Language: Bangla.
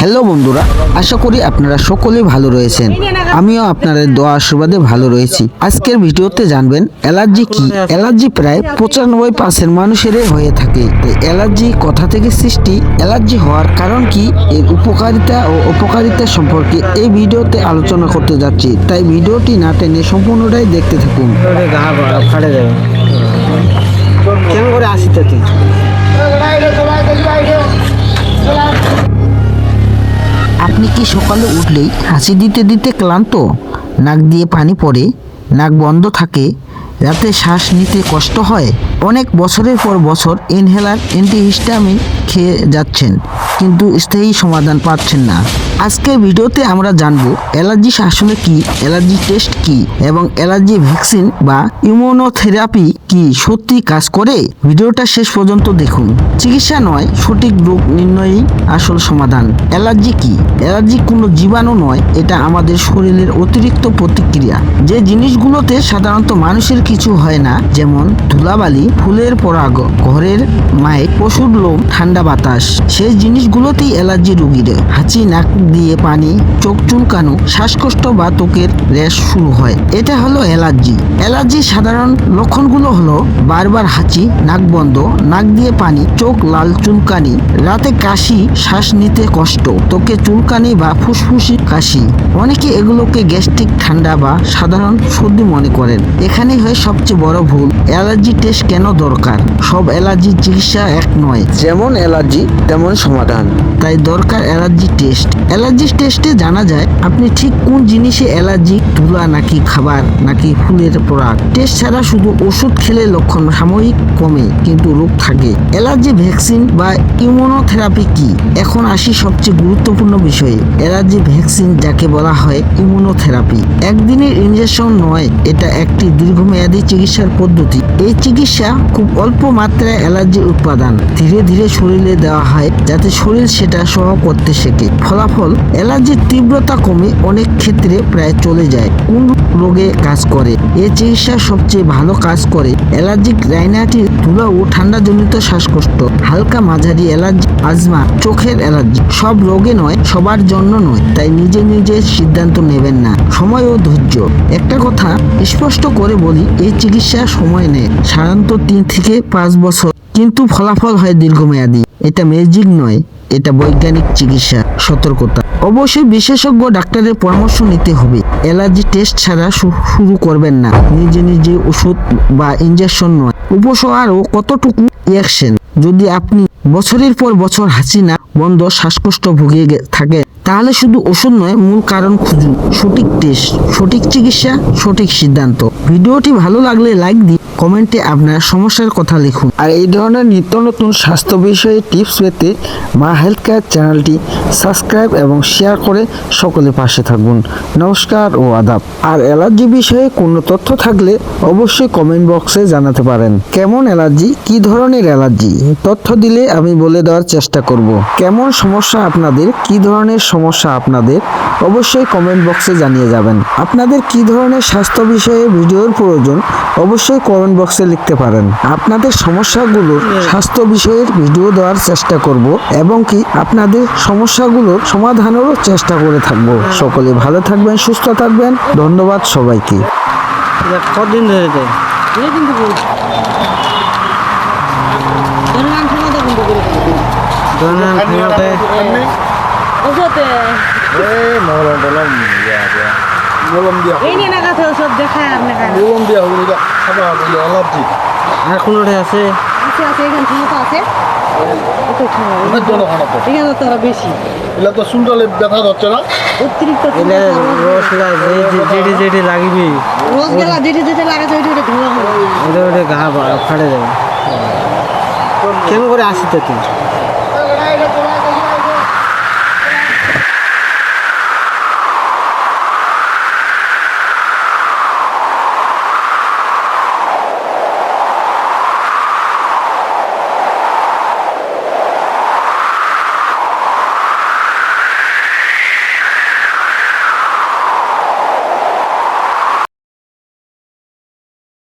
হ্যালো বন্ধুরা, আশা করি আপনারা সকলেই ভালো রয়েছেন। আমিও আপনাদের দোয়া আশীর্বাদে ভালো রয়েছি। আজকের ভিডিওতে জানবেন অ্যালার্জি কি। অ্যালার্জি প্রায় 95% মানুষেরই হয়ে থাকে। অ্যালার্জি কোথা থেকে সৃষ্টি, অ্যালার্জি হওয়ার কারণ কি, এর উপকারিতা ও অপকারিতা সম্পর্কে এই ভিডিওতে আলোচনা করতে যাচ্ছি। তাই ভিডিওটি না টেনে সম্পূর্ণটাই দেখতে থাকুন। কেমন করে আসিতে তুই? আপনি কি সকালে উঠলেই হাসি দিতে দিতে ক্লান্ত, নাক দিয়ে পানি পড়ে, নাক বন্ধ থাকে, রাতে শ্বাস নিতে কষ্ট হয়? অনেক বছরের পর বছর ইনহেলার অ্যান্টিহিস্টামিন খেয়ে যাচ্ছেন, কিন্তু স্থায়ী সমাধান পাচ্ছেন না। আজকের ভিডিওতে আমরা জানবো অ্যালার্জি আসলে কি, অ্যালার্জি টেস্ট কি এবং অ্যালার্জি ভ্যাকসিন বা ইমিউনোথেরাপি কি সত্যি কাজ করে। ভিডিওটা শেষ পর্যন্ত দেখুন। চিকিৎসা নয়, সঠিক রোগ নির্ণয়ই আসল সমাধান। অ্যালার্জি কি? অ্যালার্জি কোনো জীবাণু নয়, এটা আমাদের শরীরের অতিরিক্ত প্রতিক্রিয়া। যে জিনিসগুলোতে সাধারণত মানুষের কিছু হয় না, যেমন ধুলাবালি, ফুলের পরাগ, ঘরের মাইক, পশুর লোম, ঠান্ডা বাতাস, সেই জিনিসগুলোতেই অ্যালার্জি রোগীর হাঁচি, নাক দিয়ে পানি, চোখ চুলকানো, শ্বাসকষ্ট বা ত্বকের র্যাশ শুরু হয়। এটা হলো অ্যালার্জি। অ্যালার্জির সাধারণ লক্ষণগুলো হলো বারবার হাঁচি, নাক বন্ধ, নাক দিয়ে পানি, চোখ লাল, চুলকানি, রাতে কাশি, শ্বাস নিতে কষ্ট, ত্বকে চুলকানি বা ফুসফুসি কাশি। অনেকে এগুলোকে গ্যাস্ট্রিক, ঠান্ডা বা সাধারণ সর্দি মনে করেন। এখানেই হয় সবচেয়ে বড় ভুল। অ্যালার্জি টেস্ট কেন দরকার? সব অ্যালার্জির চিকিৎসা এক নয়, যেমন অ্যালার্জি তেমন সমাধান। তাই দরকার অ্যালার্জি টেস্ট। অ্যালার্জি টেস্টে জানা যায় আপনি ঠিক কোন জিনিসে অ্যালার্জি, ধুলা নাকি খাবার নাকি ফুলের পরাগ। টেস্ট ছাড়া শুধু ওষুধ খেলে লক্ষণ সাময়িক কমে, কিন্তু রোগ থাকে। অ্যালার্জি ভ্যাকসিন বা ইমিউনোথেরাপি কি? এখন আসি সবচেয়ে গুরুত্বপূর্ণ বিষয়ে, অ্যালার্জি ভ্যাকসিন যাকে বলা হয় ইমিউনোথেরাপি। একদিনের ইনজেকশন নয়, এটা একটি দীর্ঘমেয়াদী চিকিৎসার পদ্ধতি। এই চিকিৎসা খুব অল্প মাত্রায় অ্যালার্জির উৎপাদন ধীরে ধীরে শরীরে দেওয়া হয়, যাতে শরীর সেটা সহ করতে শেখে। ফলাফল, অ্যালার্জির তীব্রতা কমে, অনেক ক্ষেত্রে প্রায় চলে যায়। কোন রোগে কাজ করে? এই চিকিৎসা সবচেয়ে ভালো কাজ করে অ্যালার্জিক রাইনাইটিস, ধুলা ও ঠান্ডাজনিত শ্বাসকষ্ট, হালকা মাঝারি অ্যালার্জি, আজমা, চোখের অ্যালার্জি। সব রোগে নয়, সবার জন্য নয়, তাই নিজে নিজে সিদ্ধান্ত নেবেন না। সময় ও ধৈর্য। একটা কথা স্পষ্ট করে বলি, এই চিকিৎসা সময় নেয় সাধারণত 3 থেকে 5 বছর, কিন্তু ফলাফল হয় দীর্ঘমেয়াদী। এটা ম্যাজিক নয়, এটা বৈজ্ঞানিক চিকিৎসা। সতর্কতা, অবশ্যই বিশেষজ্ঞ ডাক্তারের পরামর্শ নিতে হবে। অ্যালার্জি টেস্ট ছাড়া শুরু করবেন না। নিজে নিজে ওষুধ বা ইনজেকশন নয়। উপসর্গ ও কতটুকু রিঅ্যাকশন। যদি আপনি বছরের পর বছর হাঁচি, না বন্ধ, শ্বাসকষ্ট ভুগে থাকে, তাহলে শুধু ওষুধ নয়, মূল কারণ খুঁজুন। সঠিক টেস্ট, সঠিক চিকিৎসা, সঠিক সিদ্ধান্ত। ভিডিওটি ভালো লাগলে লাইক দিন, কমেন্টে আপনার সমস্যার কথা লিখুন। আর এই ধরনের নিত্য নতুন স্বাস্থ্য বিষয়ে টিপস পেতে মা হেলথ কেয়ার চ্যানেলটি সাবস্ক্রাইব এবং শেয়ার করে সকলে পাশে থাকুন। নমস্কার ও আদাব। আর অ্যালার্জি বিষয়ে কোনো তথ্য থাকলে অবশ্যই কমেন্ট বক্সে জানাতে পারেন। কেমন অ্যালার্জি, কি ধরনের অ্যালার্জি, তথ্য দিলে আমি বলে দেওয়ার চেষ্টা করব। কেমন সমস্যা আপনাদের, কি ধরনের সমস্যা আপনাদের, অবশ্যই কমেন্ট বক্সে জানিয়ে যাবেন। আপনাদের কি ধরনের স্বাস্থ্য বিষয়ে ভিডিওর প্রয়োজন, অবশ্যই কমেন্ট বক্সে লিখতে পারেন। আপনাদের সমস্যাগুলোর স্বাস্থ্য বিষয়ের ভিডিও দেওয়ার চেষ্টা করব এবং কি আপনাদের সমস্যাগুলোর সমাধানেরও চেষ্টা করে থাকব। সকলে ভালো থাকবেন, সুস্থ থাকবেন। ধন্যবাদ সবাইকে। কতদিন ধরে আর কোনটা আছে? বেশি তো শুনলে ব্যথা হচ্ছে না, অতিরিক্ত যেটি লাগবে, গা ফাটে যাবে। কেমন করে আসিতে তুই?